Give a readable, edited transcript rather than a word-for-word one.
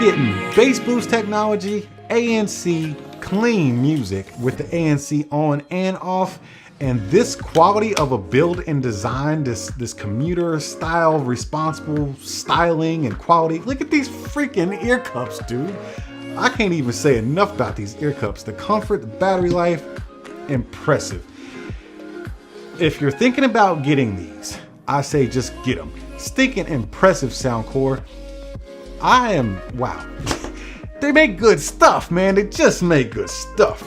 getting bass boost technology, ANC, clean music with the ANC on and off, and this quality of a build and design, this commuter style, responsible styling and quality. Look at these freaking ear cups, dude. I can't even say enough about these ear cups. The comfort, the battery life, impressive. If you're thinking about getting these, I say just get them. Stinking impressive, Soundcore. Wow. They make good stuff, man. They just make good stuff.